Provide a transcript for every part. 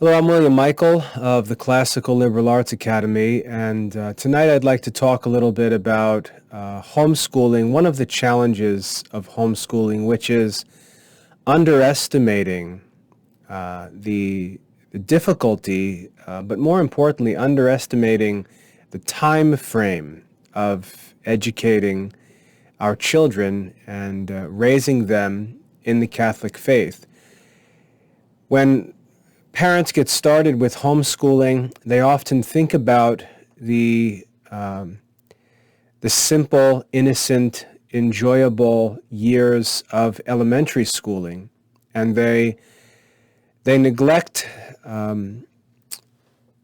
Hello, I'm William Michael of the Classical Liberal Arts Academy, and tonight I'd like to talk a little bit about homeschooling, one of the challenges of homeschooling, which is underestimating the difficulty, but more importantly, underestimating the time frame of educating our children and raising them in the Catholic faith. When parents get started with homeschooling, they often think about the simple, innocent, enjoyable years of elementary schooling, and they neglect the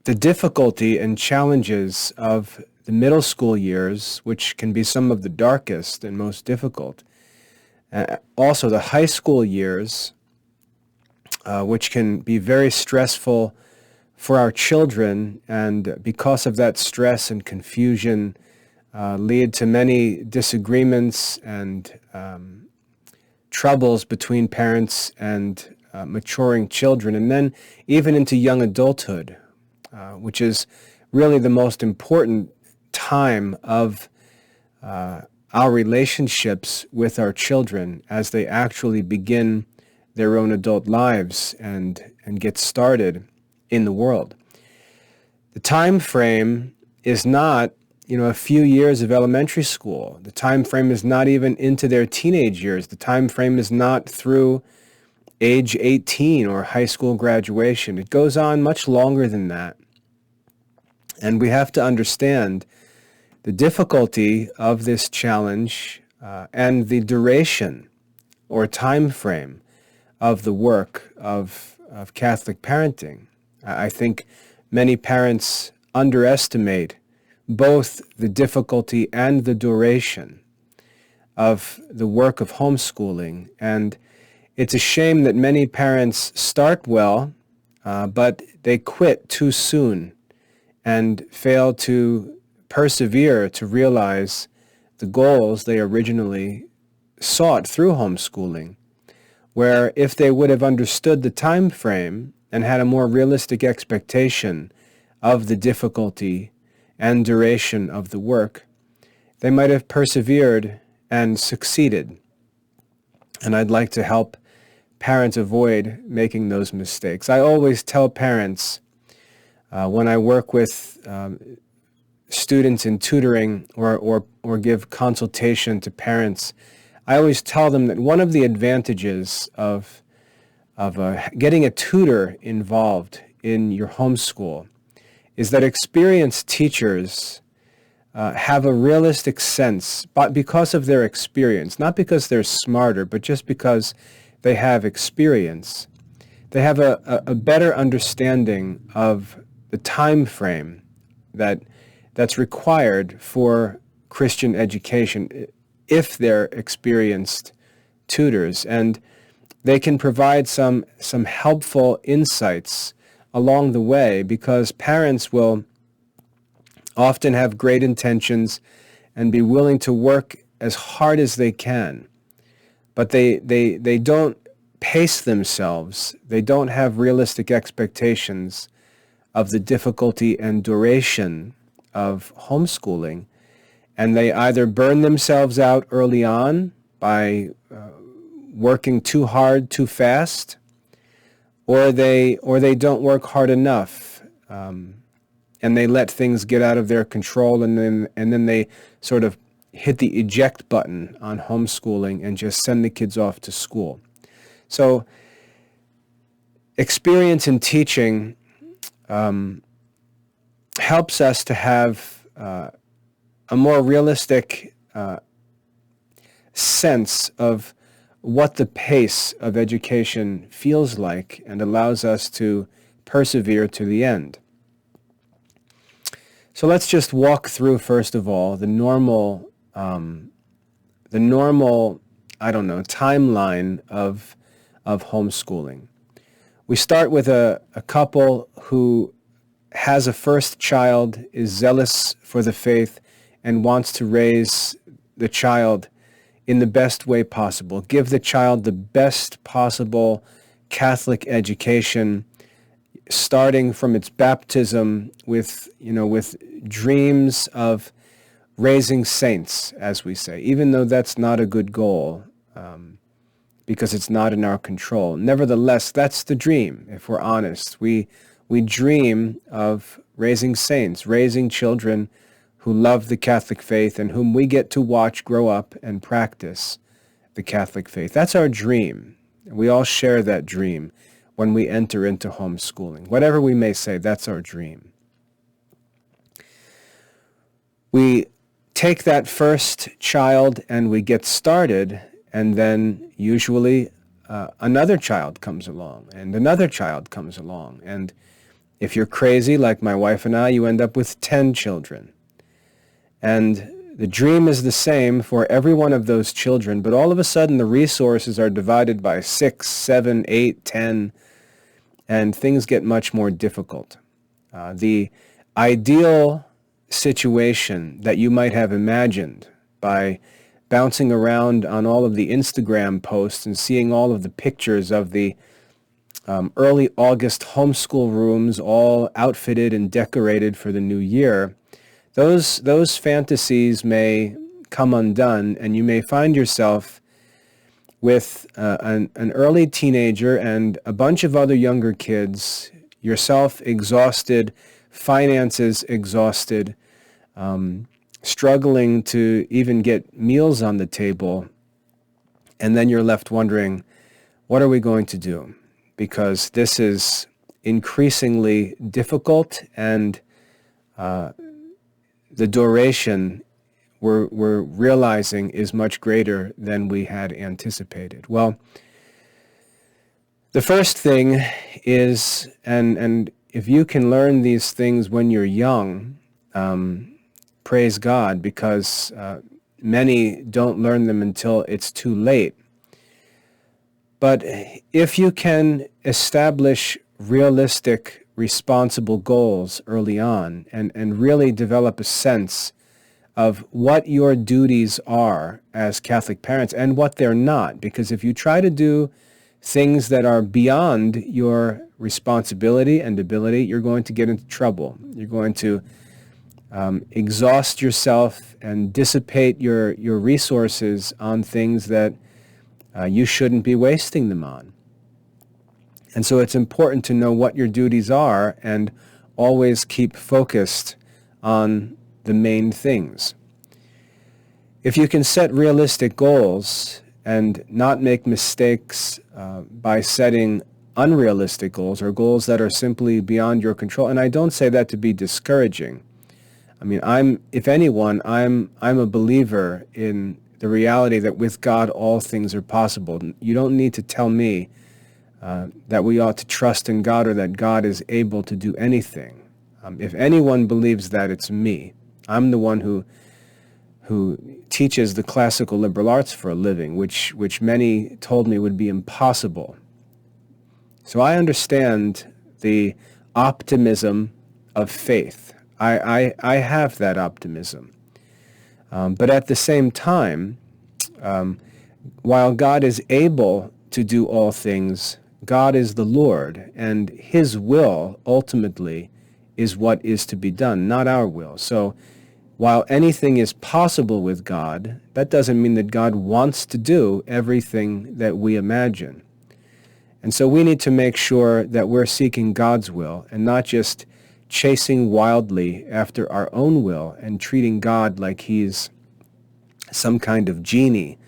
difficulty and challenges of the middle school years, which can be some of the darkest and most difficult. Also, the high school years, which can be very stressful for our children, and because of that stress and confusion, lead to many disagreements and troubles between parents and maturing children, and then even into young adulthood, which is really the most important time of our relationships with our children as they actually begin their own adult lives and get started in the world. The time frame is not, a few years of elementary school. The time frame is not even into their teenage years. The time frame is not through age 18 or high school graduation. It goes on much longer than that. And we have to understand the difficulty of this challenge and the duration or time frame of the work of Catholic parenting. I think many parents underestimate both the difficulty and the duration of the work of homeschooling. And it's a shame that many parents start well, but they quit too soon and fail to persevere to realize the goals they originally sought through homeschooling, where if they would have understood the time frame and had a more realistic expectation of the difficulty and duration of the work, they might have persevered and succeeded. And I'd like to help parents avoid making those mistakes. I always tell parents when I work with students in tutoring or give consultation to parents, I always tell them that one of the advantages of getting a tutor involved in your homeschool is that experienced teachers have a realistic sense, but because of their experience, not because they're smarter, but just because they have experience. They have a better understanding of the time frame that's required for Christian education if they're experienced tutors, and they can provide some helpful insights along the way, because parents will often have great intentions and be willing to work as hard as they can, but they don't pace themselves. They don't have realistic expectations of the difficulty and duration of homeschooling, and they either burn themselves out early on by working too hard, too fast, or they don't work hard enough, and they let things get out of their control, and then they sort of hit the eject button on homeschooling and just send the kids off to school. So experience in teaching helps us to have a more realistic sense of what the pace of education feels like, and allows us to persevere to the end. So let's just walk through, first of all, the normal timeline of homeschooling. We start with a couple who has a first child, is zealous for the faith, and wants to raise the child in the best way possible. Give the child the best possible Catholic education, starting from its baptism with, with dreams of raising saints, as we say, even though that's not a good goal, because it's not in our control. Nevertheless, that's the dream, if we're honest. We dream of raising saints, raising children who love the Catholic faith and whom we get to watch grow up and practice the Catholic faith. That's our dream. We all share that dream when we enter into homeschooling. Whatever we may say, that's our dream. We take that first child and we get started, and then usually another child comes along, and another child comes along. And if you're crazy, like my wife and I, you end up with 10 children. And the dream is the same for every one of those children, but all of a sudden the resources are divided by 6, 7, 8, 10, and things get much more difficult. The ideal situation that you might have imagined by bouncing around on all of the Instagram posts and seeing all of the pictures of the early August homeschool rooms all outfitted and decorated for the new year, those fantasies may come undone, and you may find yourself with an early teenager and a bunch of other younger kids, yourself exhausted, finances exhausted, struggling to even get meals on the table, and then you're left wondering, what are we going to do? Because this is increasingly difficult, and the duration we're realizing is much greater than we had anticipated. Well, the first thing is, and if you can learn these things when you're young, praise God, because many don't learn them until it's too late. But if you can establish realistic, responsible goals early on and really develop a sense of what your duties are as Catholic parents and what they're not, because if you try to do things that are beyond your responsibility and ability, you're going to get into trouble. You're going to exhaust yourself and dissipate your resources on things that you shouldn't be wasting them on. And so it's important to know what your duties are and always keep focused on the main things. If you can set realistic goals and not make mistakes by setting unrealistic goals or goals that are simply beyond your control, and I don't say that to be discouraging. I mean, if anyone, I'm a believer in the reality that with God all things are possible. You don't need to tell me that we ought to trust in God or that God is able to do anything. If anyone believes that, it's me. I'm the one who teaches the classical liberal arts for a living, which many told me would be impossible. So I understand the optimism of faith. I have that optimism. But at the same time, while God is able to do all things, God is the Lord, and His will ultimately is what is to be done, not our will. So while anything is possible with God, that doesn't mean that God wants to do everything that we imagine. And so we need to make sure that we're seeking God's will and not just chasing wildly after our own will and treating God like He's some kind of genie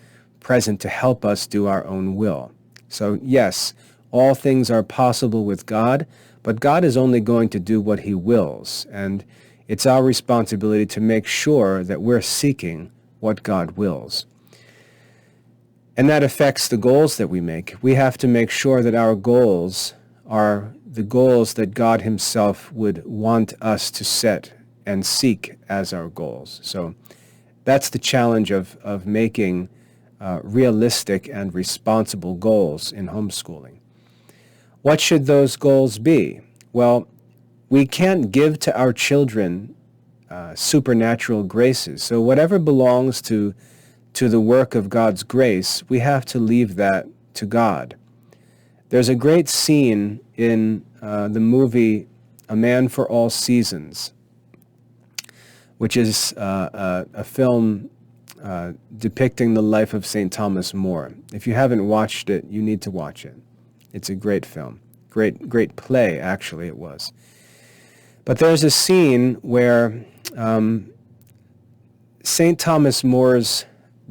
present to help us do our own will. So yes, all things are possible with God, but God is only going to do what He wills, and it's our responsibility to make sure that we're seeking what God wills. And that affects the goals that we make. We have to make sure that our goals are the goals that God Himself would want us to set and seek as our goals. So that's the challenge of making realistic and responsible goals in homeschooling. What should those goals be? Well, we can't give to our children supernatural graces. So whatever belongs to the work of God's grace, we have to leave that to God. There's a great scene in the movie A Man for All Seasons, which is a film depicting the life of St. Thomas More. If you haven't watched it, you need to watch it. It's a great film. Great play, actually, it was. But there's a scene where St. Thomas More's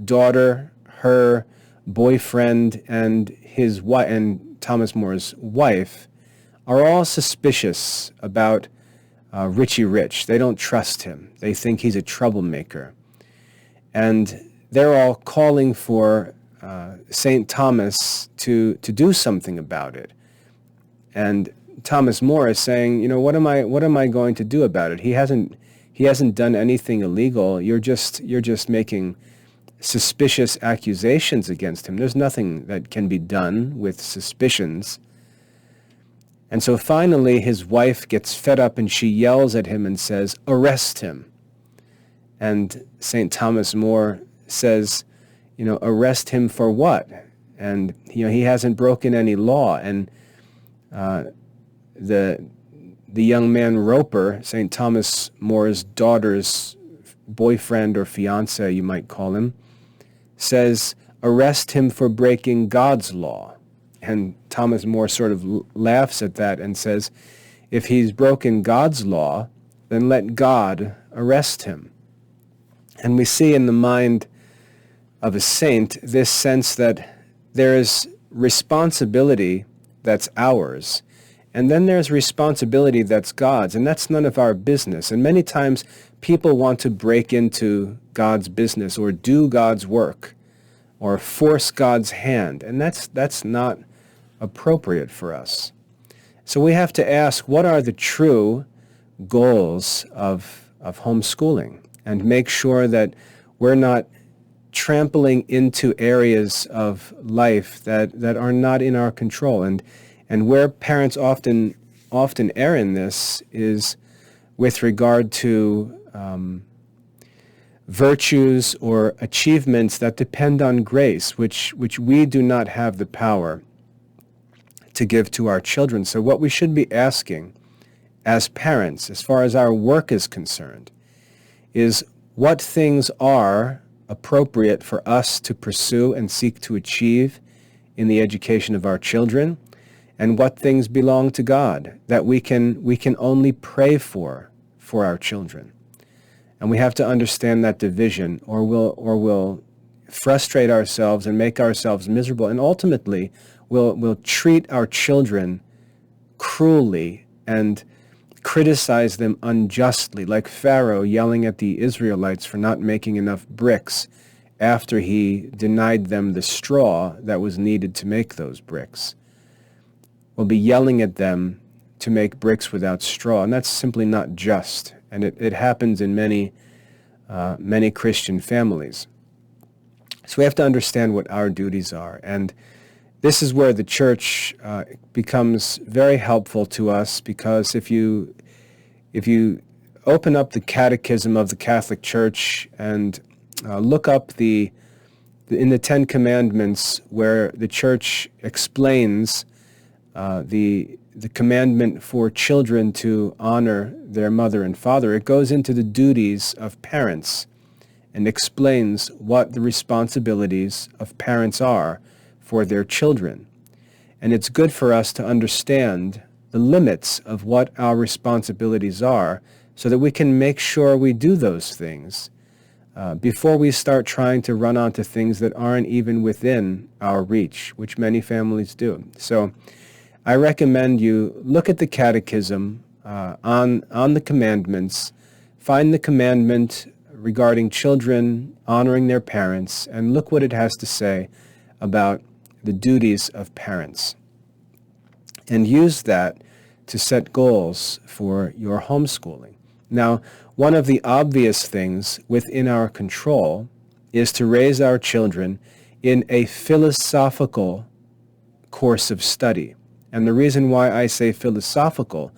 daughter, her boyfriend, and his wife, and Thomas More's wife, are all suspicious about Richie Rich. They don't trust him. They think he's a troublemaker. And they're all calling for St. Thomas to do something about it. And Thomas More is saying, you know, what am I going to do about it? He hasn't done anything illegal. You're just making suspicious accusations against him. There's nothing that can be done with suspicions. And so finally his wife gets fed up and she yells at him and says, "Arrest him." And St. Thomas More says, you know, arrest him for what? And, you know, he hasn't broken any law. And the young man Roper, St. Thomas More's daughter's boyfriend or fiancé, you might call him, says, arrest him for breaking God's law. And Thomas More sort of laughs at that and says, if he's broken God's law, then let God arrest him. And we see in the mind of a saint this sense that there is responsibility that's ours, and then there's responsibility that's God's, and that's none of our business. And many times people want to break into God's business or do God's work or force God's hand, and that's not appropriate for us. So we have to ask, what are the true goals of homeschooling? And make sure that we're not trampling into areas of life that are not in our control. And where parents often err in this is with regard to virtues or achievements that depend on grace, which we do not have the power to give to our children. So what we should be asking as parents, as far as our work is concerned, is what things are appropriate for us to pursue and seek to achieve in the education of our children, and what things belong to God that we can only pray for our children. And we have to understand that division, or we'll frustrate ourselves and make ourselves miserable, and ultimately we'll treat our children cruelly and criticize them unjustly, like Pharaoh yelling at the Israelites for not making enough bricks after he denied them the straw that was needed to make those bricks. We'll be yelling at them to make bricks without straw, and that's simply not just. And it happens in many Christian families. So we have to understand what our duties are, and this is where the church becomes very helpful to us, because if you open up the Catechism of the Catholic Church and look up in the Ten Commandments, where the Church explains the commandment for children to honor their mother and father, it goes into the duties of parents and explains what the responsibilities of parents are for their children. And it's good for us to understand the limits of what our responsibilities are so that we can make sure we do those things before we start trying to run onto things that aren't even within our reach, which many families do. So I recommend you look at the Catechism on the commandments, find the commandment regarding children honoring their parents, and look what it has to say about the duties of parents. And use that to set goals for your homeschooling. Now, one of the obvious things within our control is to raise our children in a philosophical course of study. And the reason why I say philosophical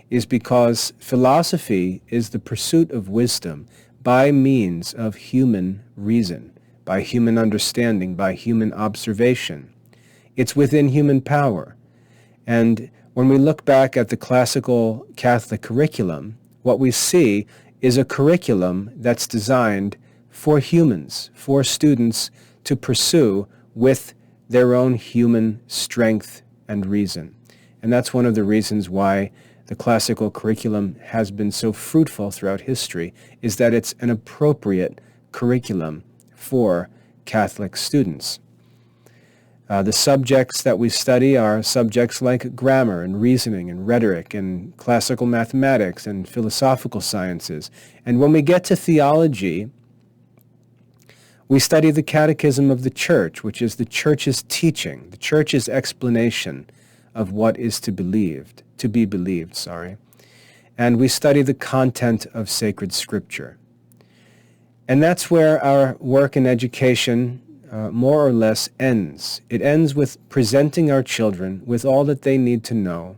is because philosophy is the pursuit of wisdom by means of human reason, by human understanding, by human observation. It's within human power. And When we look back at the classical Catholic curriculum, what we see is a curriculum that's designed for humans, for students to pursue with their own human strength and reason. And that's one of the reasons why the classical curriculum has been so fruitful throughout history, is that it's an appropriate curriculum for Catholic students. The subjects that we study are subjects like grammar and reasoning and rhetoric and classical mathematics and philosophical sciences. And when we get to theology, we study the Catechism of the Church, which is the Church's teaching, the Church's explanation of what is to be believed. And we study the content of sacred Scripture. And that's where our work in education more or less ends. It ends with presenting our children with all that they need to know,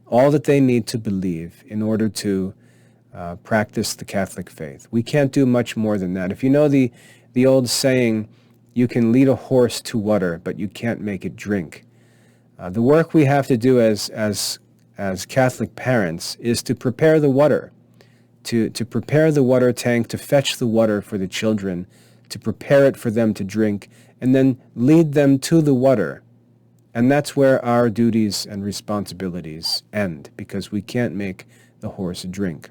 all that they need to believe in order to practice the Catholic faith. We can't do much more than that. If you know the old saying, you can lead a horse to water, but you can't make it drink. The work we have to do as Catholic parents is to prepare the water, to prepare the water tank, to fetch the water for the children, to prepare it for them to drink, and then lead them to the water. And that's where our duties and responsibilities end, because we can't make the horse drink.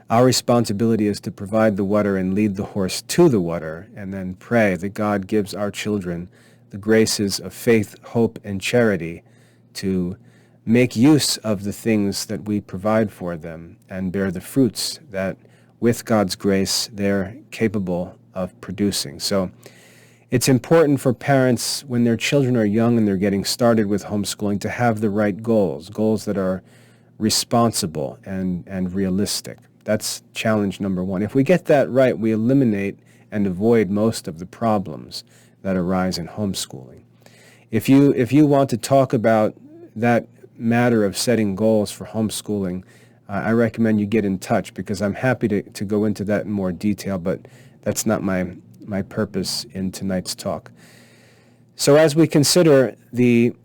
Our responsibility is to provide the water and lead the horse to the water, and then pray that God gives our children the graces of faith, hope, and charity to make use of the things that we provide for them and bear the fruits that, with God's grace, they're capable of producing. So it's important for parents, when their children are young and they're getting started with homeschooling, to have the right goals that are responsible and realistic. That's challenge number one. If we get that right, we eliminate and avoid most of the problems that arise in homeschooling. If you want to talk about that matter of setting goals for homeschooling, I recommend you get in touch, because I'm happy to go into that in more detail, but that's not my purpose in tonight's talk. So as we consider the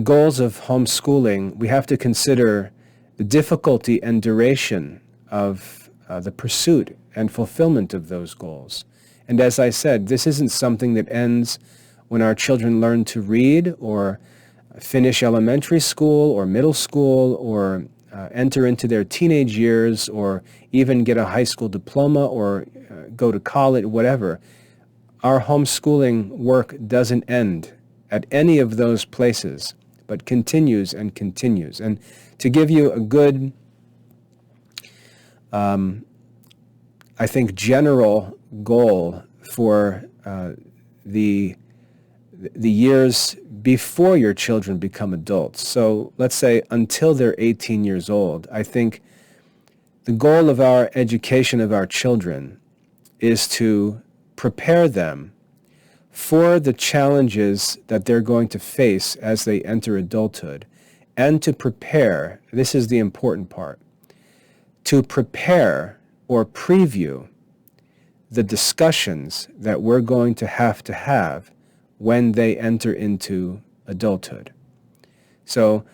goals of homeschooling, we have to consider the difficulty and duration of the pursuit and fulfillment of those goals. And as I said, this isn't something that ends when our children learn to read or finish elementary school or middle school or enter into their teenage years or even get a high school diploma or go to college, whatever. Our homeschooling work doesn't end at any of those places, but continues and continues. And to give you a good, I think, general goal for the years before your children become adults. So let's say until they're 18 years old, I think the goal of our education of our children is to prepare them for the challenges that they're going to face as they enter adulthood, and to prepare, this is the important part, to prepare or preview the discussions that we're going to have when they enter into adulthood. So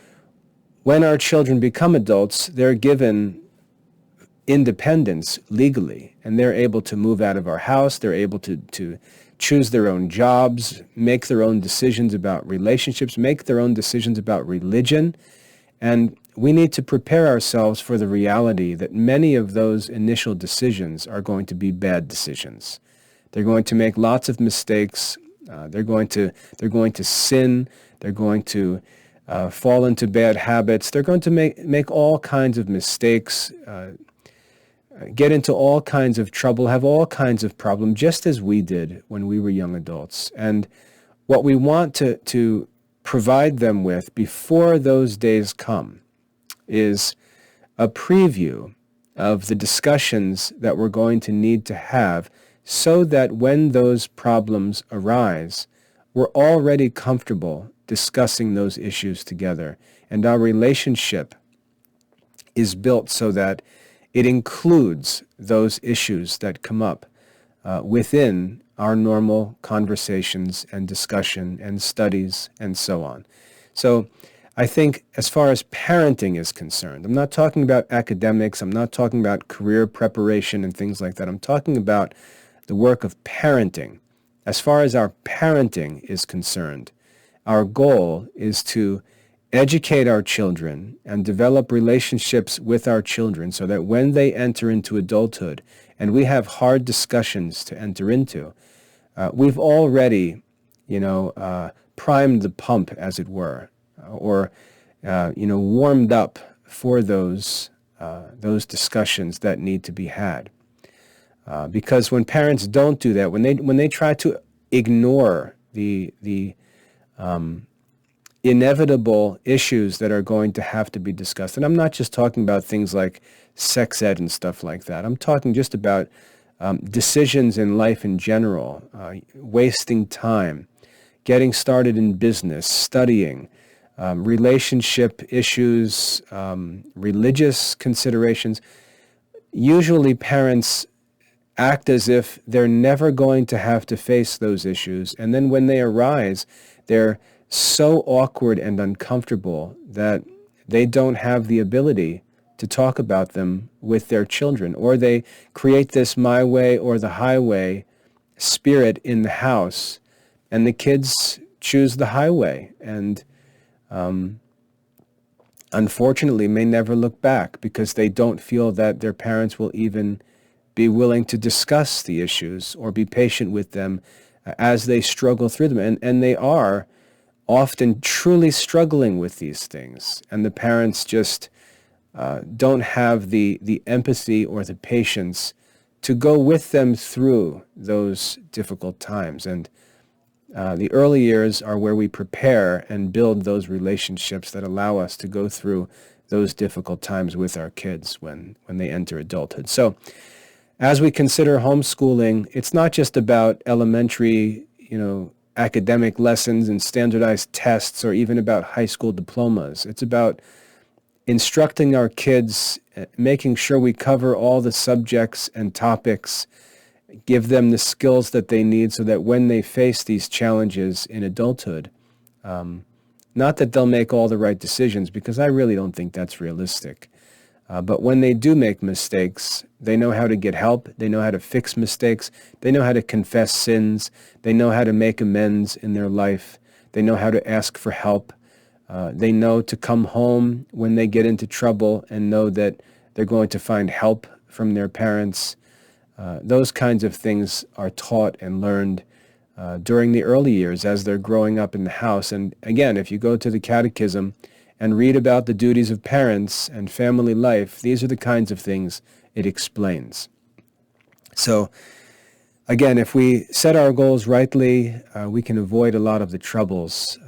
when our children become adults, they're given independence legally, and they're able to move out of our house, they're able to choose their own jobs, make their own decisions about relationships, make their own decisions about religion, and we need to prepare ourselves for the reality that many of those initial decisions are going to be bad decisions. They're going to make lots of mistakes. They're going to sin. They're going to fall into bad habits. They're going to make all kinds of mistakes, get into all kinds of trouble, have all kinds of problems, just as we did when we were young adults. And what we want to provide them with before those days come is a preview of the discussions that we're going to need to have, so that when those problems arise, we're already comfortable discussing those issues together, and our relationship is built so that it includes those issues that come up within our normal conversations and discussion and studies and so on. So I think as far as parenting is concerned, I'm not talking about academics, I'm not talking about career preparation and things like that. I'm talking about the work of parenting. As far as our parenting is concerned, our goal is to educate our children and develop relationships with our children so that when they enter into adulthood and we have hard discussions to enter into, we've already, primed the pump, as it were, or warmed up for those discussions that need to be had. Because when parents don't do that, when they try to ignore the inevitable issues that are going to have to be discussed, and I'm not just talking about things like sex ed and stuff like that. I'm talking just about decisions in life in general, wasting time, getting started in business, studying, relationship issues, religious considerations. Usually parents act as if they're never going to have to face those issues, and then when they arise, they're so awkward and uncomfortable that they don't have the ability to talk about them with their children, or they create this my way or the highway spirit in the house, and the kids choose the highway and unfortunately may never look back because they don't feel that their parents will even be willing to discuss the issues or be patient with them as they struggle through them. And they are often truly struggling with these things, and the parents just don't have the empathy or the patience to go with them through those difficult times. And the early years are where we prepare and build those relationships that allow us to go through those difficult times with our kids when they enter adulthood. So as we consider homeschooling, it's not just about elementary, academic lessons and standardized tests or even about high school diplomas. It's about instructing our kids, making sure we cover all the subjects and topics, give them the skills that they need so that when they face these challenges in adulthood, not that they'll make all the right decisions, because I really don't think that's realistic. But when they do make mistakes, they know how to get help, they know how to fix mistakes, they know how to confess sins, they know how to make amends in their life, they know how to ask for help, they know to come home when they get into trouble and know that they're going to find help from their parents. Those kinds of things are taught and learned during the early years as they're growing up in the house. And again, if you go to the Catechism and read about the duties of parents and family life, these are the kinds of things it explains. So again, if we set our goals rightly, we can avoid a lot of the troubles.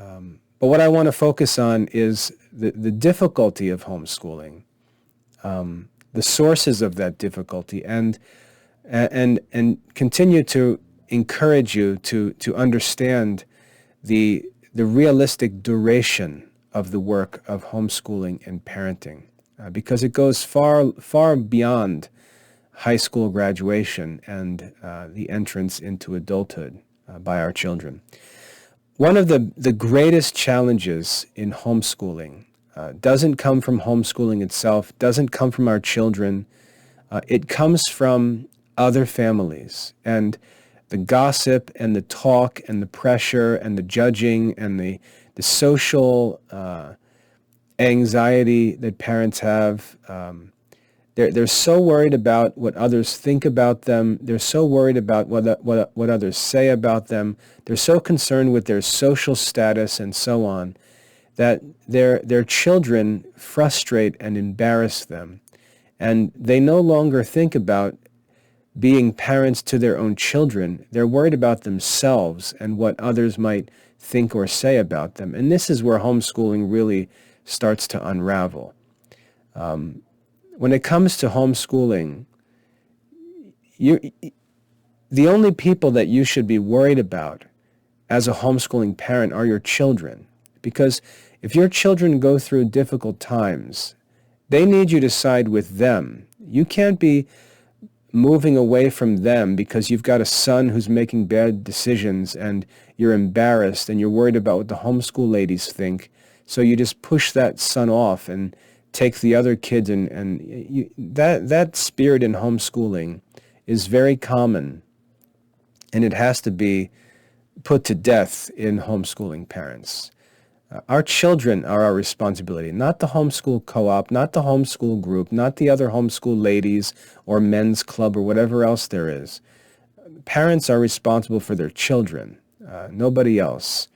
But what I want to focus on is the difficulty of homeschooling, the sources of that difficulty, and continue to encourage you to understand the realistic duration of the work of homeschooling and parenting, because it goes far beyond high school graduation and the entrance into adulthood by our children. One of the greatest challenges in homeschooling doesn't come from homeschooling itself, doesn't come from our children. It comes from other families, and the gossip and the talk and the pressure and the judging and the social anxiety that parents have. They're so worried about what others think about them. They're so worried about what others say about them. They're so concerned with their social status and so on that their children frustrate and embarrass them. And they no longer think about being parents to their own children. They're worried about themselves and what others might think or say about them. And this is where homeschooling really starts to unravel. When it comes to homeschooling, the only people that you should be worried about as a homeschooling parent are your children. Because if your children go through difficult times, they need you to side with them. You can't be moving away from them because you've got a son who's making bad decisions and you're embarrassed and you're worried about what the homeschool ladies think. So you just push that son off and take the other kids, that spirit in homeschooling is very common, and it has to be put to death in homeschooling parents. Our children are our responsibility, not the homeschool co-op, not the homeschool group, not the other homeschool ladies or men's club or whatever else there is. Parents are responsible for their children, nobody else.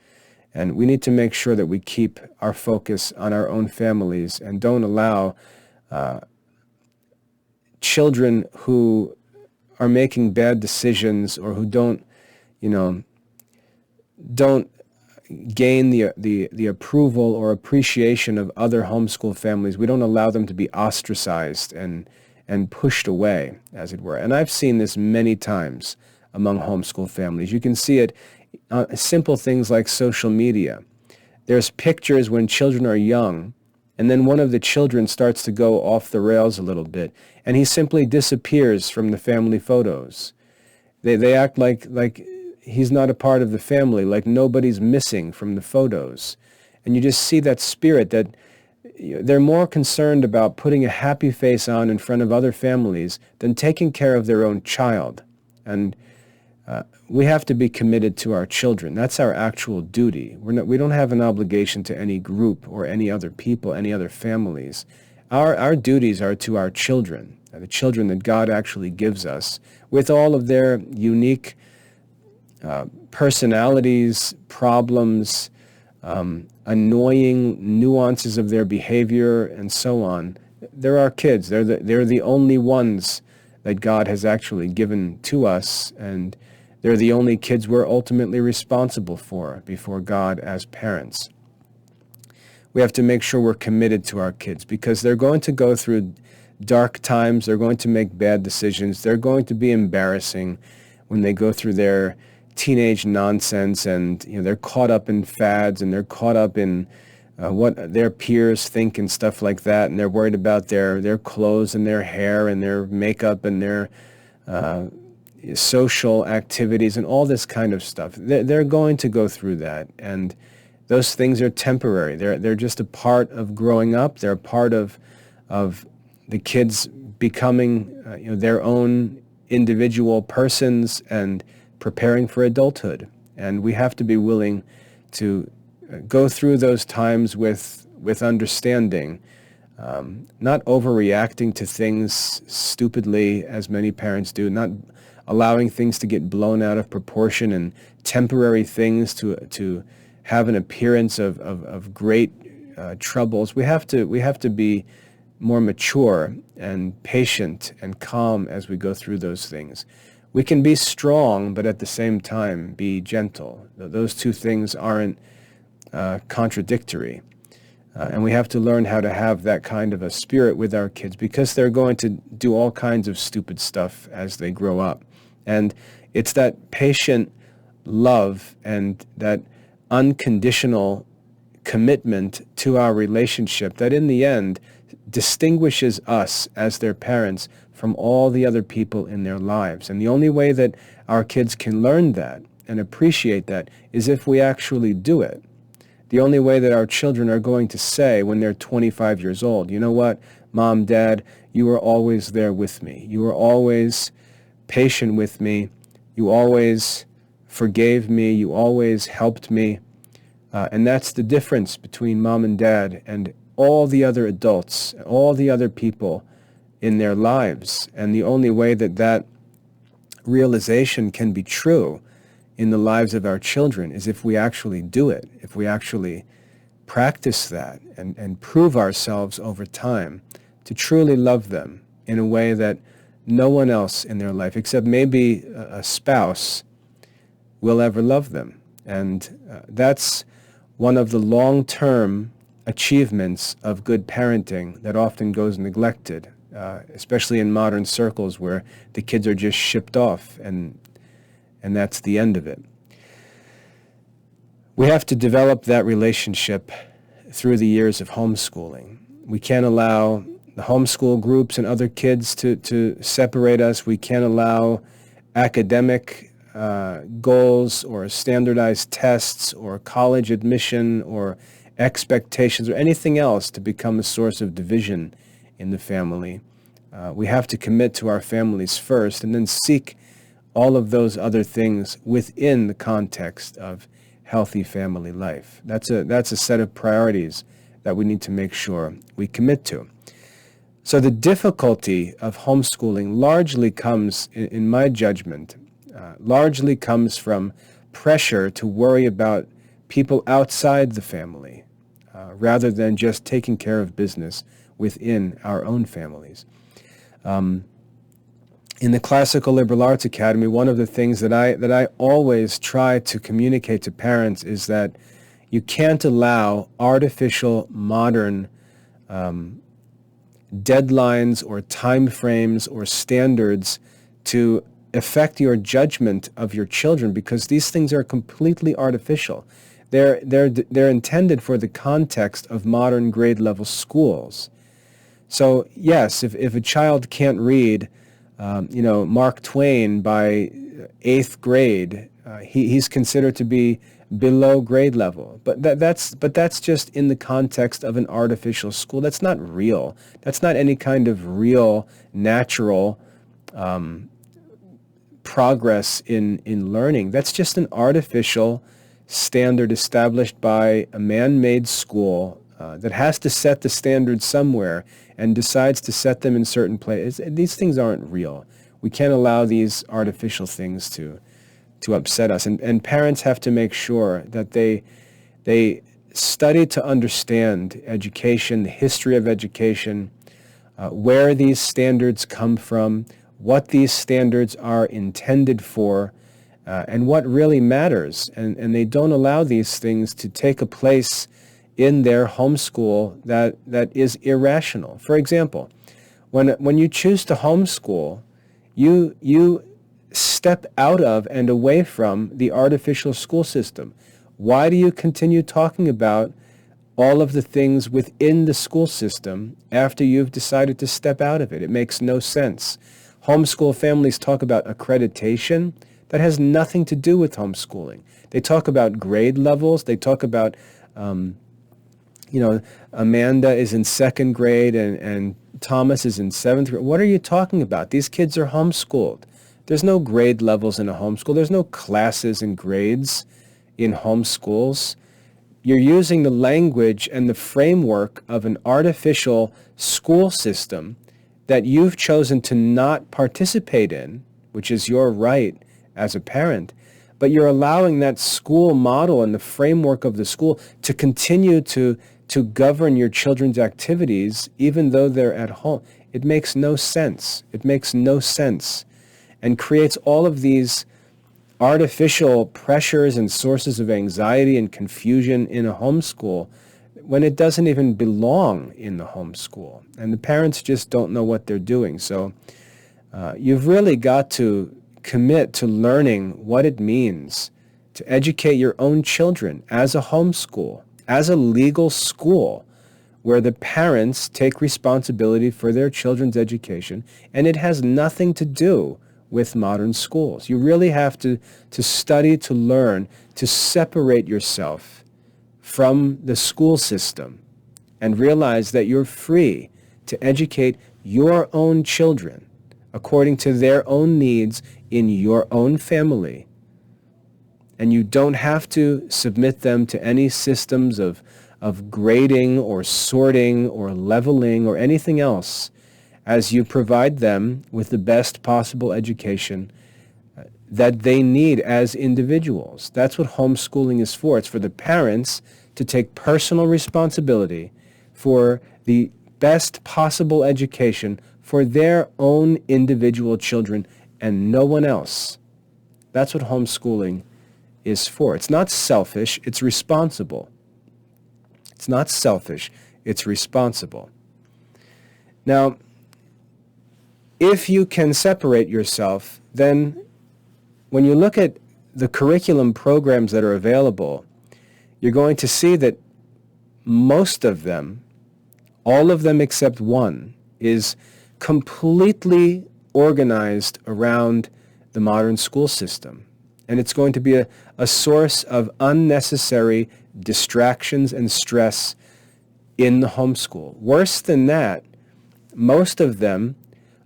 And we need to make sure that we keep our focus on our own families and don't allow children who are making bad decisions or who don't gain the approval or appreciation of other homeschool families. We don't allow them to be ostracized and pushed away, as it were. And I've seen this many times among homeschool families. You can see it on simple things like social media. There's pictures when children are young, and then one of the children starts to go off the rails a little bit, and he simply disappears from the family photos. They act like he's not a part of the family, like nobody's missing from the photos. And you just see that spirit that they're more concerned about putting a happy face on in front of other families than taking care of their own child. And we have to be committed to our children. That's our actual duty. We don't have an obligation to any group or any other people, any other families. Our duties are to our children, the children that God actually gives us, with all of their unique personalities, problems, annoying nuances of their behavior, and so on. They're our kids. They're the only ones that God has actually given to us, and they're the only kids we're ultimately responsible for before God as parents. We have to make sure we're committed to our kids because they're going to go through dark times. They're going to make bad decisions. They're going to be embarrassing when they go through their teenage nonsense, and they're caught up in fads, and they're caught up in what their peers think and stuff like that, and they're worried about their clothes and their hair and their makeup and their social activities and all this kind of stuff. They're going to go through that, and those things are temporary. They're just a part of growing up. They're a part of the kids becoming their own individual persons and preparing for adulthood. And we have to be willing to go through those times with understanding, not overreacting to things stupidly as many parents do, not allowing things to get blown out of proportion and temporary things to have an appearance of great troubles. We have to be more mature and patient and calm as we go through those things. We can be strong, but at the same time be gentle. Those two things aren't contradictory. And we have to learn how to have that kind of a spirit with our kids because they're going to do all kinds of stupid stuff as they grow up. And it's that patient love and that unconditional commitment to our relationship that in the end distinguishes us as their parents from all the other people in their lives. And the only way that our kids can learn that and appreciate that is if we actually do it. The only way that our children are going to say when they're 25 years old, you know what, Mom, Dad, you were always there with me. You were always patient with me. You always forgave me. You always helped me. And that's the difference between Mom and Dad and all the other adults, all the other people in their lives. And the only way that that realization can be true in the lives of our children is if we actually do it, if we actually practice that and prove ourselves over time to truly love them in a way that no one else in their life, except maybe a spouse, will ever love them. And that's one of the long-term achievements of good parenting that often goes neglected, especially in modern circles where the kids are just shipped off and that's the end of it. We have to develop that relationship through the years of homeschooling. We can't allow the homeschool groups and other kids to separate us. We can't allow academic goals or standardized tests or college admission or expectations or anything else to become a source of division in the family. We have to commit to our families first and then seek all of those other things within the context of healthy family life. That's a set of priorities that we need to make sure we commit to. So the difficulty of homeschooling largely comes, in my judgment, largely comes from pressure to worry about people outside the family rather than just taking care of business within our own families. In the Classical Liberal Arts Academy, one of the things that I always try to communicate to parents is that you can't allow artificial, modern deadlines or time frames or standards to affect your judgment of your children, because these things are completely artificial. They're intended for the context of modern grade level schools. So yes, if a child can't read Mark Twain by 8th grade, he's considered to be below grade level. But that's just in the context of an artificial school. That's not real. That's not any kind of real, natural progress in learning. That's just an artificial standard established by a man-made school that has to set the standards somewhere and decides to set them in certain places. These things aren't real. We can't allow these artificial things to upset us. And parents have to make sure that they study to understand education, the history of education, where these standards come from, what these standards are intended for, and what really matters. And they don't allow these things to take a place in their homeschool that is irrational. For example, when you choose to homeschool, you step out of and away from the artificial school system. Why do you continue talking about all of the things within the school system after you've decided to step out of it? It makes no sense. Homeschool families talk about accreditation. That has nothing to do with homeschooling. They talk about grade levels. They talk about Amanda is in 2nd grade and Thomas is in 7th grade. What are you talking about? These kids are homeschooled. There's no grade levels in a homeschool. There's no classes and grades in homeschools. You're using the language and the framework of an artificial school system that you've chosen to not participate in, which is your right as a parent, but you're allowing that school model and the framework of the school to continue to govern your children's activities even though they're at home. It makes no sense. It makes no sense, and creates all of these artificial pressures and sources of anxiety and confusion in a homeschool when it doesn't even belong in the homeschool. And the parents just don't know what they're doing. So you've really got to commit to learning what it means to educate your own children as a homeschool, as a legal school where the parents take responsibility for their children's education, and it has nothing to do with modern schools. You really have to study, to learn, to separate yourself from the school system and realize that you're free to educate your own children according to their own needs in your own family. And you don't have to submit them to any systems of grading or sorting or leveling or anything else as you provide them with the best possible education that they need as individuals. That's what homeschooling is for. It's for the parents to take personal responsibility for the best possible education for their own individual children and no one else. That's what homeschooling is for. It's not selfish, it's responsible. It's not selfish, it's responsible. Now, if you can separate yourself, then when you look at the curriculum programs that are available, you're going to see that most of them, all of them except one, is completely organized around the modern school system. And it's going to be a source of unnecessary distractions and stress in the homeschool. Worse than that, most of them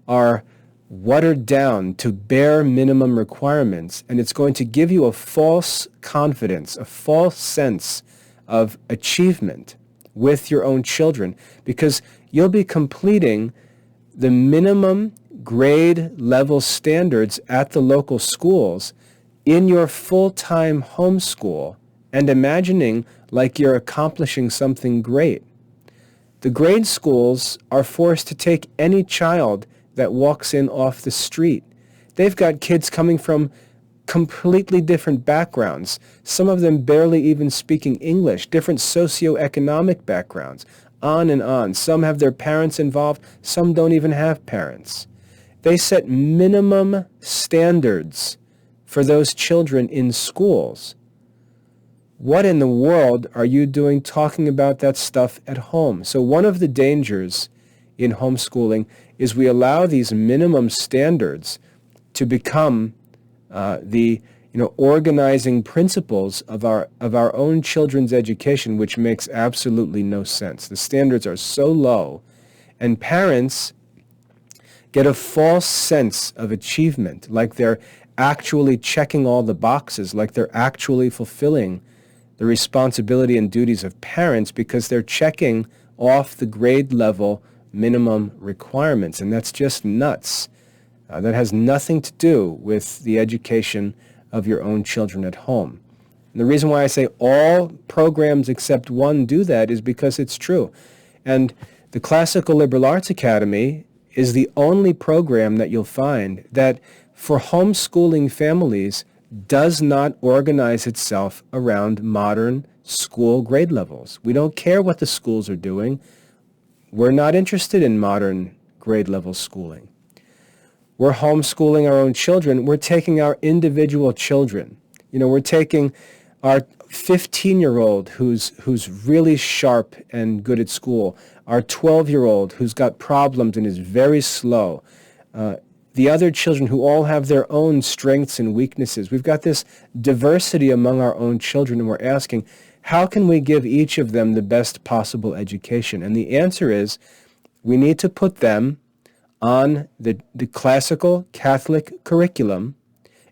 are watered down to bare minimum requirements, and it's going to give you a false confidence, a false sense of achievement with your own children, because you'll be completing the minimum grade level standards at the local schools in your full-time homeschool and imagining like you're accomplishing something great. The grade schools are forced to take any child that walks in off the street. They've got kids coming from completely different backgrounds, some of them barely even speaking English, different socioeconomic backgrounds, on and on. Some have their parents involved, some don't even have parents. They set minimum standards for those children in schools. What in the world are you doing talking about that stuff at home? So one of the dangers in homeschooling is we allow these minimum standards to become the organizing principles of our own children's education, which makes absolutely no sense. The standards are so low, and parents get a false sense of achievement, like they're actually checking all the boxes, like they're actually fulfilling the responsibility and duties of parents because they're checking off the grade level minimum requirements, and that's just nuts. That has nothing to do with the education of your own children at home. And the reason why I say all programs except one do that is because it's true. And the Classical Liberal Arts Academy is the only program that you'll find that for homeschooling families does not organize itself around modern school grade levels. We don't care what the schools are doing. We're not interested in modern grade level schooling. We're homeschooling our own children. We're taking our individual children. We're taking our 15-year-old who's really sharp and good at school, our 12-year-old who's got problems and is very slow, the other children who all have their own strengths and weaknesses. We've got this diversity among our own children, and we're asking, how can we give each of them the best possible education? And the answer is, we need to put them on the classical Catholic curriculum,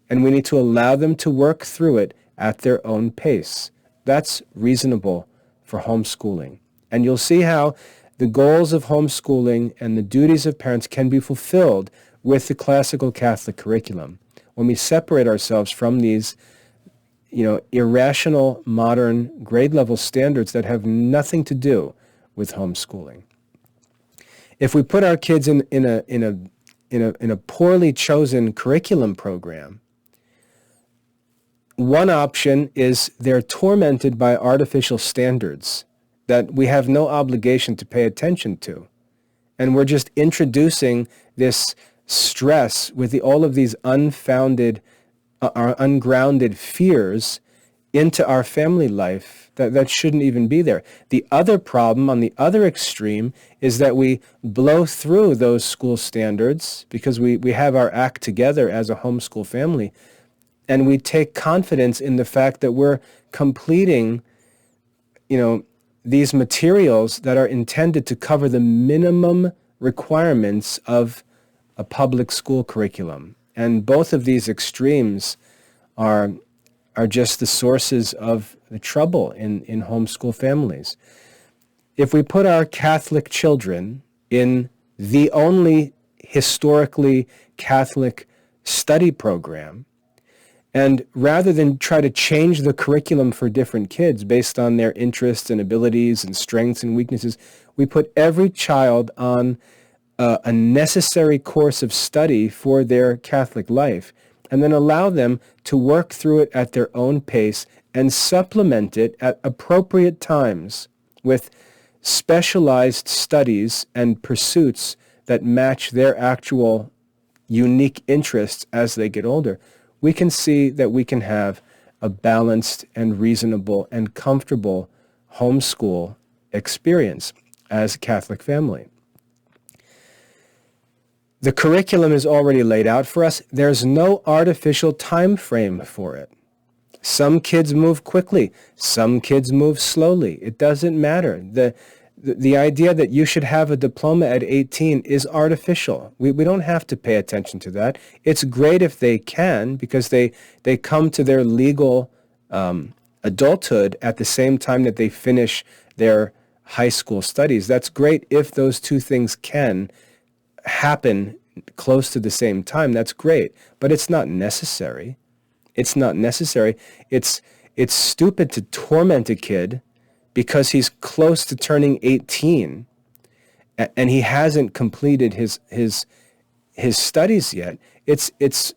and we need to allow them to work through it at their own pace. That's reasonable for homeschooling. And you'll see how the goals of homeschooling and the duties of parents can be fulfilled with the classical Catholic curriculum when we separate ourselves from these irrational modern grade level standards that have nothing to do with homeschooling. If we put our kids in a poorly chosen curriculum program, one option is they're tormented by artificial standards that we have no obligation to pay attention to. And we're just introducing this stress with all of these unfounded, ungrounded fears into our family life that shouldn't even be there. The other problem on the other extreme is that we blow through those school standards because we have our act together as a homeschool family, and we take confidence in the fact that we're completing, these materials that are intended to cover the minimum requirements of a public school curriculum. And both of these extremes are just the sources of the trouble in homeschool families. If we put our Catholic children in the only historically Catholic study program, and rather than try to change the curriculum for different kids based on their interests and abilities and strengths and weaknesses, we put every child on a necessary course of study for their Catholic life, and then allow them to work through it at their own pace and supplement it at appropriate times with specialized studies and pursuits that match their actual unique interests as they get older. We can see that we can have a balanced and reasonable and comfortable homeschool experience as a Catholic family. The curriculum is already laid out for us. There's no artificial time frame for it. Some kids move quickly. Some kids move slowly. It doesn't matter. The idea that you should have a diploma at 18 is artificial. We don't have to pay attention to that. It's great if they can, because they come to their legal adulthood at the same time that they finish their high school studies. That's great if those two things can happen close to the same time. That's great, but it's not necessary. It's not necessary. It's stupid to torment a kid because he's close to turning 18 and he hasn't completed his studies yet. It's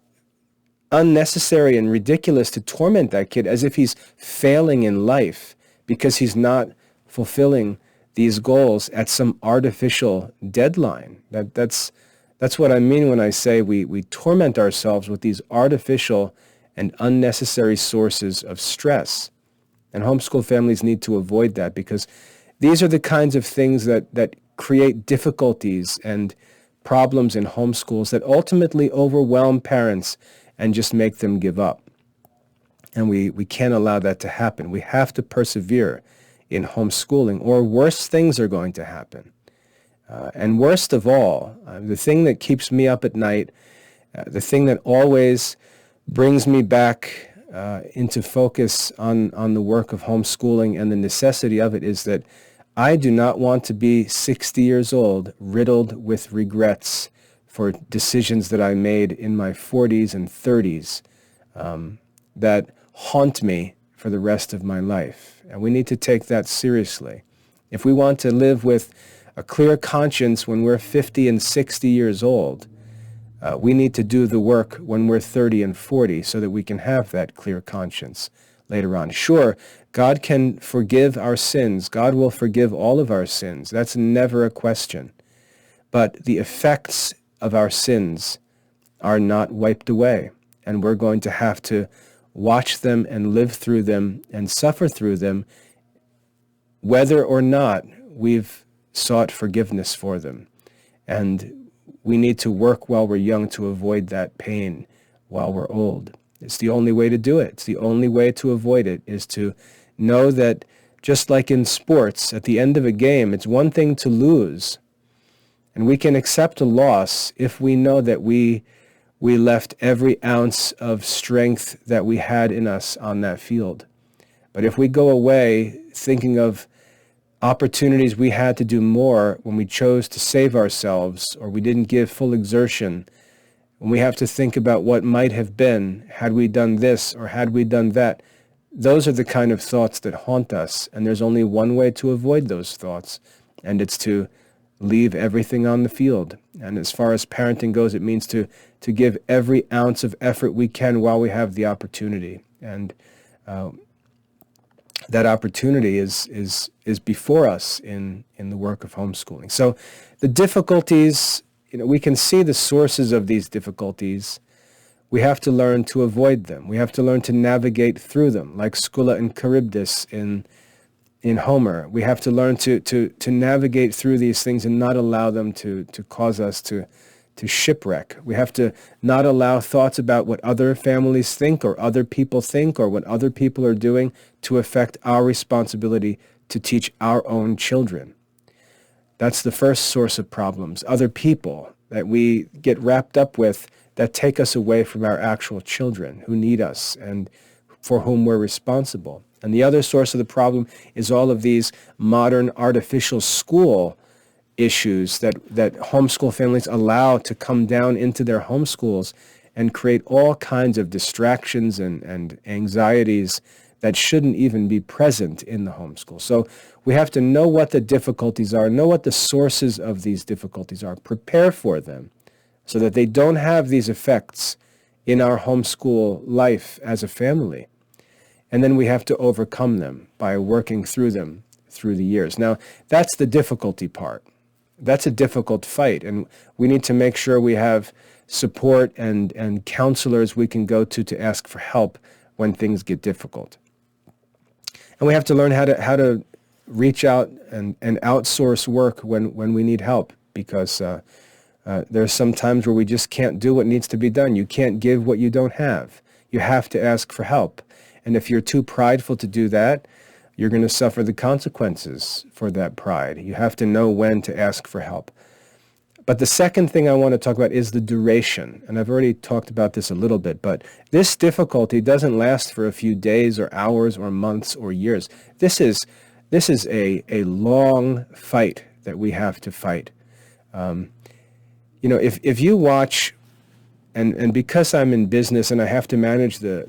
unnecessary and ridiculous to torment that kid as if he's failing in life because he's not fulfilling these goals at some artificial deadline. That's what I mean when I say we torment ourselves with these artificial and unnecessary sources of stress. And homeschool families need to avoid that, because these are the kinds of things that create difficulties and problems in homeschools that ultimately overwhelm parents and just make them give up. And we can't allow that to happen. We have to persevere in homeschooling, or worse things are going to happen. And worst of all, the thing that keeps me up at night, the thing that always brings me back into focus on the work of homeschooling and the necessity of it, is that I do not want to be 60 years old riddled with regrets for decisions that I made in my 40s and 30s that haunt me for the rest of my life. And we need to take that seriously. If we want to live with a clear conscience when we're 50 and 60 years old, we need to do the work when we're 30 and 40 so that we can have that clear conscience later on. Sure, God can forgive our sins. God will forgive all of our sins. That's never a question. But the effects of our sins are not wiped away, and we're going to have to watch them and live through them and suffer through them, whether or not we've sought forgiveness for them. And we need to work while we're young to avoid that pain while we're old. It's the only way to do it. It's the only way to avoid it, is to know that, just like in sports, at the end of a game, it's one thing to lose. And we can accept a loss if we know that we left every ounce of strength that we had in us on that field. But if we go away thinking of opportunities we had to do more when we chose to save ourselves, or we didn't give full exertion, when we have to think about what might have been had we done this or had we done that, those are the kind of thoughts that haunt us. And there's only one way to avoid those thoughts, and it's to leave everything on the field. And as far as parenting goes, it means to give every ounce of effort we can while we have the opportunity. And that opportunity is before us in the work of homeschooling. So the difficulties, we can see the sources of these difficulties. We have to learn to avoid them. We have to learn to navigate through them, like Scylla and Charybdis in Homer. We have to learn to navigate through these things and not allow them to cause us to shipwreck. We have to not allow thoughts about what other families think or other people think or what other people are doing to affect our responsibility to teach our own children. That's the first source of problems. Other people that we get wrapped up with that take us away from our actual children who need us and for whom we're responsible. And the other source of the problem is all of these modern artificial school issues that homeschool families allow to come down into their homeschools and create all kinds of distractions and anxieties that shouldn't even be present in the homeschool. So we have to know what the difficulties are, know what the sources of these difficulties are, prepare for them so that they don't have these effects in our homeschool life as a family. And then we have to overcome them by working through them through the years. Now, that's the difficulty part. That's a difficult fight, and we need to make sure we have support and counselors we can go to ask for help when things get difficult. And we have to learn how to reach out and outsource work when we need help, because There's some times where we just can't do what needs to be done. You can't give what you don't have. You have to ask for help. And if you're too prideful to do that, you're going to suffer the consequences for that pride. You have to know when to ask for help. But the second thing I want to talk about is the duration. And I've already talked about this a little bit, but this difficulty doesn't last for a few days or hours or months or years. This is a long fight that we have to fight. If you watch, and because I'm in business and I have to manage the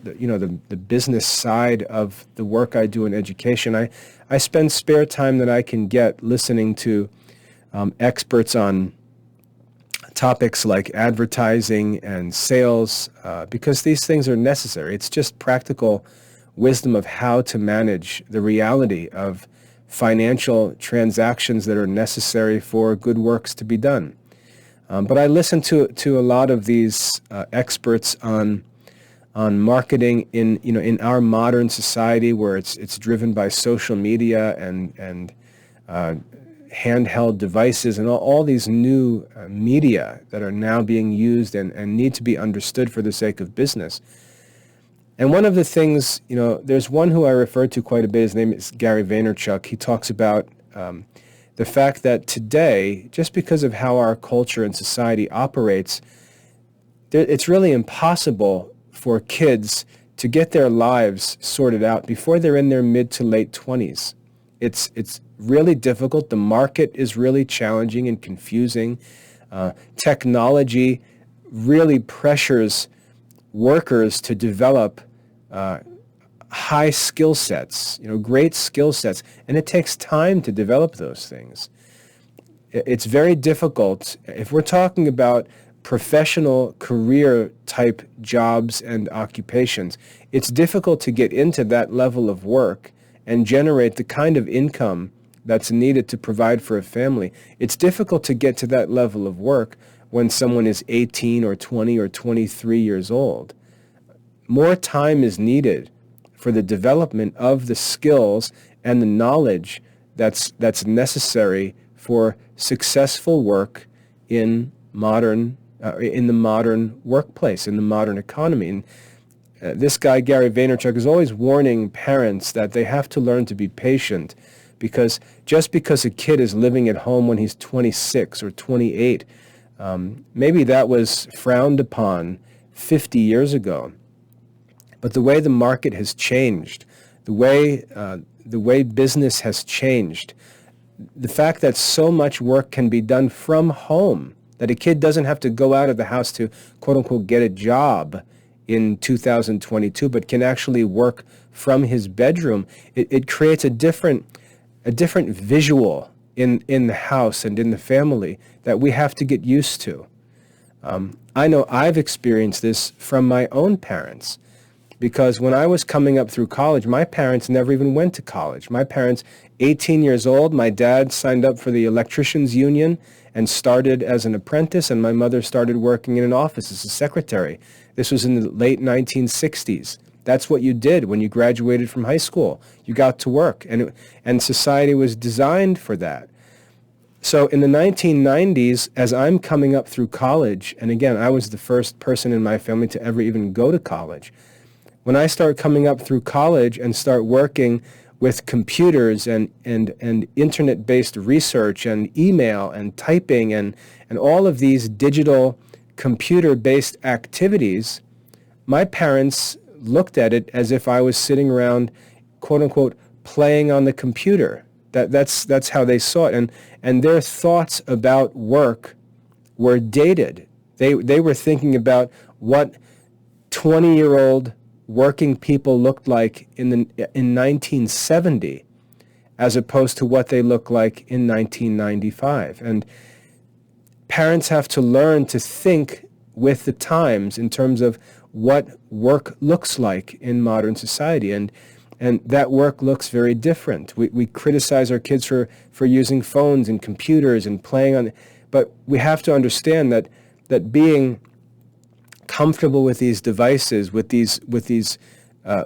business side of the work I do in education, I spend spare time that I can get listening to experts on topics like advertising and sales, because these things are necessary. It's just practical wisdom of how to manage the reality of financial transactions that are necessary for good works to be done. But I listen to a lot of these experts on marketing in our modern society, where it's driven by social media and handheld devices and all these new media that are now being used and need to be understood for the sake of business. And one of the things, there's one who I refer to quite a bit. His name is Gary Vaynerchuk. He talks about the fact that today, just because of how our culture and society operates, it's really impossible for kids to get their lives sorted out before they're in their mid to late 20s. It's really difficult. The market is really challenging and confusing. Technology really pressures workers to develop high skill sets, great skill sets, and it takes time to develop those things. It's very difficult. If we're talking about professional career type jobs and occupations, it's difficult to get into that level of work and generate the kind of income that's needed to provide for a family. It's difficult to get to that level of work when someone is 18 or 20 or 23 years old. More time is needed for the development of the skills and the knowledge that's necessary for successful work in the modern workplace, in the modern economy. And this guy, Gary Vaynerchuk, is always warning parents that they have to learn to be patient, because just because a kid is living at home when he's 26 or 28, maybe that was frowned upon 50 years ago. But the way the market has changed, the way business has changed, the fact that so much work can be done from home, that a kid doesn't have to go out of the house to, quote unquote, get a job in 2022, but can actually work from his bedroom, it creates a different visual in the house and in the family that we have to get used to. I know I've experienced this from my own parents, because when I was coming up through college, my parents never even went to college. My parents, 18 years old, my dad signed up for the electricians union and started as an apprentice, and my mother started working in an office as a secretary. This was in the late 1960s. That's what you did when you graduated from high school. You got to work, and society was designed for that. So in the 1990s, as I'm coming up through college, and again, I was the first person in my family to ever even go to college. When I start coming up through college and start working with computers and internet-based research and email and typing and all of these digital computer-based activities, my parents looked at it as if I was sitting around, quote unquote, playing on the computer. That's how they saw it. And their thoughts about work were dated. They were thinking about what 20-year-old working people looked like in 1970, as opposed to what they look like in 1995. And parents have to learn to think with the times in terms of what work looks like in modern society. And that work looks very different. We criticize our kids for using phones and computers and playing on, but we have to understand that being comfortable with these devices, with these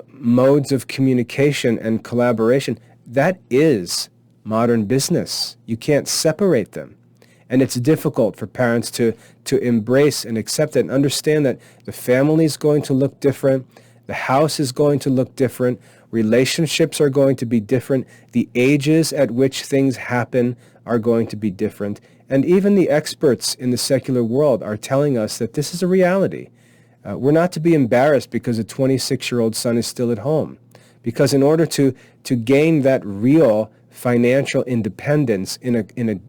modes of communication and collaboration, that is modern business. You can't separate them. And it's difficult for parents to embrace and accept it and understand that the family is going to look different, the house is going to look different, relationships are going to be different, the ages at which things happen are going to be different. And even the experts in the secular world are telling us that this is a reality. We're not to be embarrassed because a 26-year-old son is still at home. Because in order to gain that real financial independence in a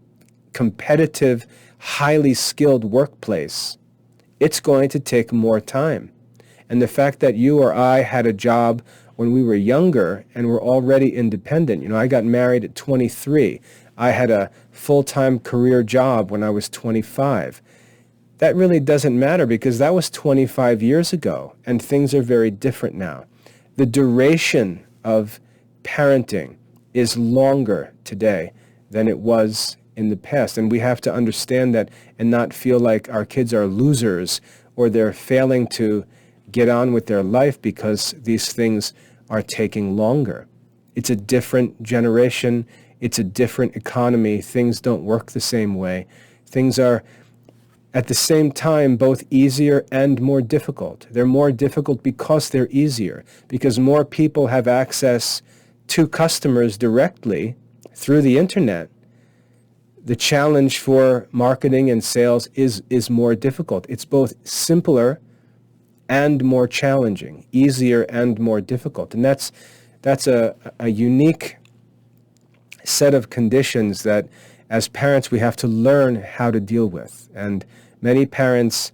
competitive, highly skilled workplace, it's going to take more time. And the fact that you or I had a job when we were younger and were already independent, I got married at 23. I had a full-time career job when I was 25. That really doesn't matter because that was 25 years ago, and things are very different now. The duration of parenting is longer today than it was in the past, and we have to understand that and not feel like our kids are losers or they're failing to get on with their life because these things are taking longer. It's a different generation. It's a different economy. Things don't work the same way. Things are, at the same time, both easier and more difficult. They're more difficult because they're easier, because more people have access to customers directly through the internet. The challenge for marketing and sales is more difficult. It's both simpler and more challenging, easier and more difficult. And that's a unique set of conditions that as parents we have to learn how to deal with. And many parents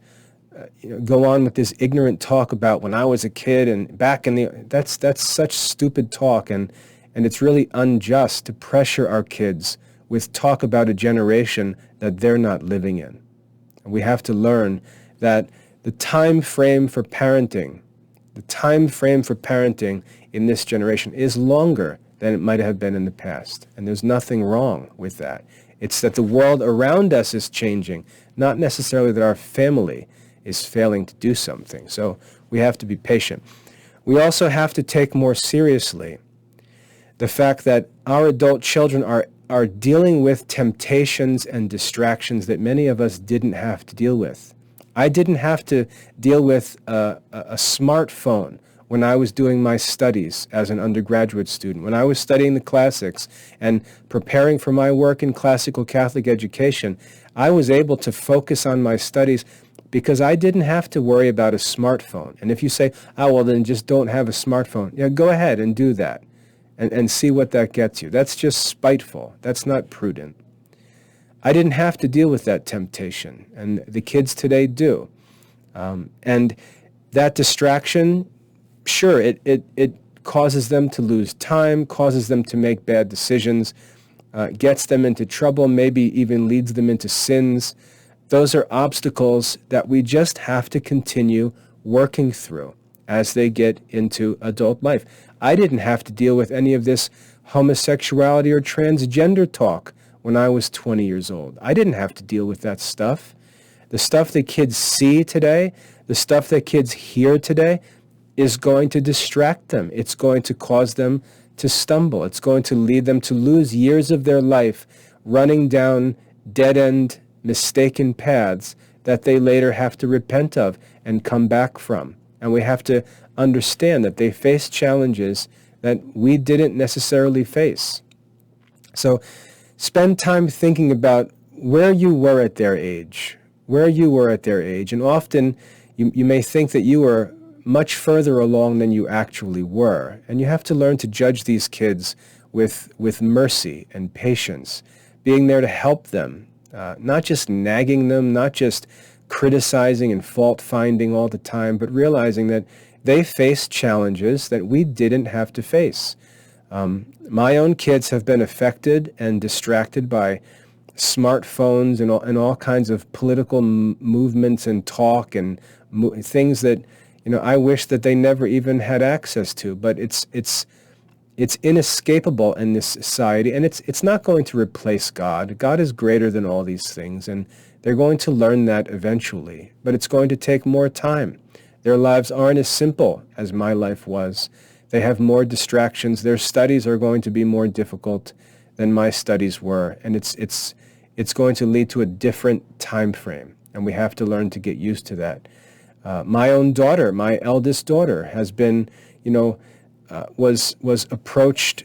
go on with this ignorant talk about when I was a kid and back in the, that's such stupid talk, and it's really unjust to pressure our kids with talk about a generation that they're not living in. And we have to learn that the time frame for parenting in this generation is longer than it might have been in the past. And there's nothing wrong with that. It's that the world around us is changing, not necessarily that our family is failing to do something. So we have to be patient. We also have to take more seriously the fact that our adult children are dealing with temptations and distractions that many of us didn't have to deal with. I didn't have to deal with a smartphone when I was doing my studies as an undergraduate student. When I was studying the classics and preparing for my work in classical Catholic education, I was able to focus on my studies because I didn't have to worry about a smartphone. And if you say, well, then just don't have a smartphone, yeah, go ahead and do that and see what that gets you. That's just spiteful. That's not prudent. I didn't have to deal with that temptation, and the kids today do. And that distraction, sure, it causes them to lose time, causes them to make bad decisions, gets them into trouble, maybe even leads them into sins. Those are obstacles that we just have to continue working through as they get into adult life. I didn't have to deal with any of this homosexuality or transgender talk when I was 20 years old. I didn't have to deal with that stuff. The stuff that kids see today, the stuff that kids hear today, is going to distract them. It's going to cause them to stumble. It's going to lead them to lose years of their life running down dead-end, mistaken paths that they later have to repent of and come back from. And we have to understand that they face challenges that we didn't necessarily face. So spend time thinking about where you were at their age, and often you may think that you were much further along than you actually were. And you have to learn to judge these kids with mercy and patience, being there to help them, not just nagging them, not just criticizing and fault-finding all the time, but realizing that they face challenges that we didn't have to face. My own kids have been affected and distracted by smartphones and all kinds of political movements and talk and things that I wish that they never even had access to. But it's inescapable in this society, and it's not going to replace God. God is greater than all these things, and they're going to learn that eventually. But it's going to take more time. Their lives aren't as simple as my life was. They have more distractions. Their studies are going to be more difficult than my studies were. And it's it's going to lead to a different time frame, and we have to learn to get used to that. My own daughter, my eldest daughter, has been, was approached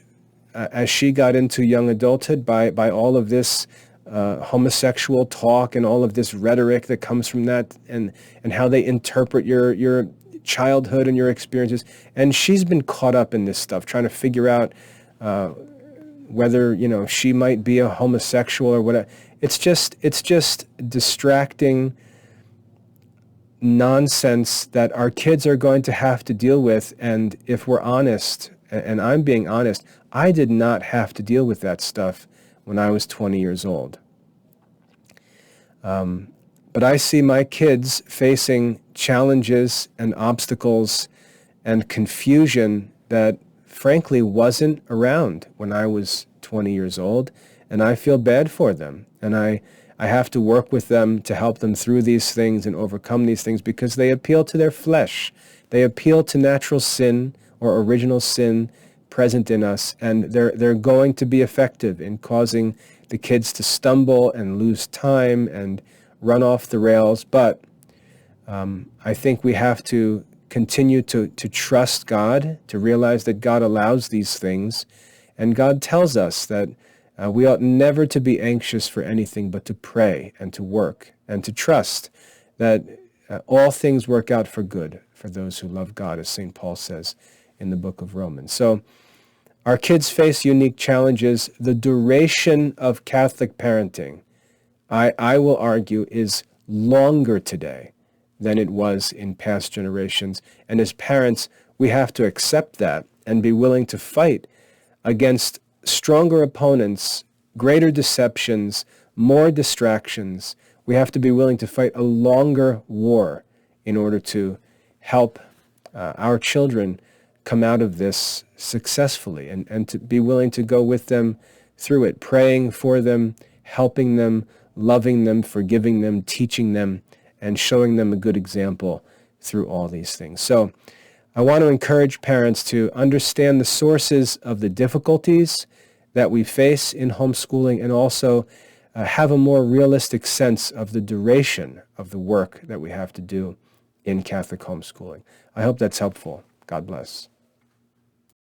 as she got into young adulthood by all of this homosexual talk and all of this rhetoric that comes from that, and how they interpret your childhood and your experiences. And she's been caught up in this stuff, trying to figure out whether she might be a homosexual or whatever. It's just distracting nonsense that our kids are going to have to deal with. And if we're honest, and I'm being honest, I did not have to deal with that stuff when I was 20 years old. But I see my kids facing challenges and obstacles and confusion that frankly wasn't around when I was 20 years old, and I feel bad for them. And I have to work with them to help them through these things and overcome these things, because they appeal to their flesh. They appeal to natural sin or original sin present in us, and they're going to be effective in causing the kids to stumble and lose time and run off the rails. But I think we have to continue to trust God, to realize that God allows these things, and God tells us that we ought never to be anxious for anything but to pray and to work and to trust that all things work out for good for those who love God, as St. Paul says in the book of Romans. So our kids face unique challenges. The duration of Catholic parenting, I will argue, is longer today than it was in past generations. And as parents, we have to accept that and be willing to fight against stronger opponents, greater deceptions, more distractions. We have to be willing to fight a longer war in order to help our children come out of this successfully, and to be willing to go with them through it, praying for them, helping them, loving them, forgiving them, teaching them, and showing them a good example through all these things. So I want to encourage parents to understand the sources of the difficulties that we face in homeschooling, and also have a more realistic sense of the duration of the work that we have to do in Catholic homeschooling. I hope that's helpful. God bless.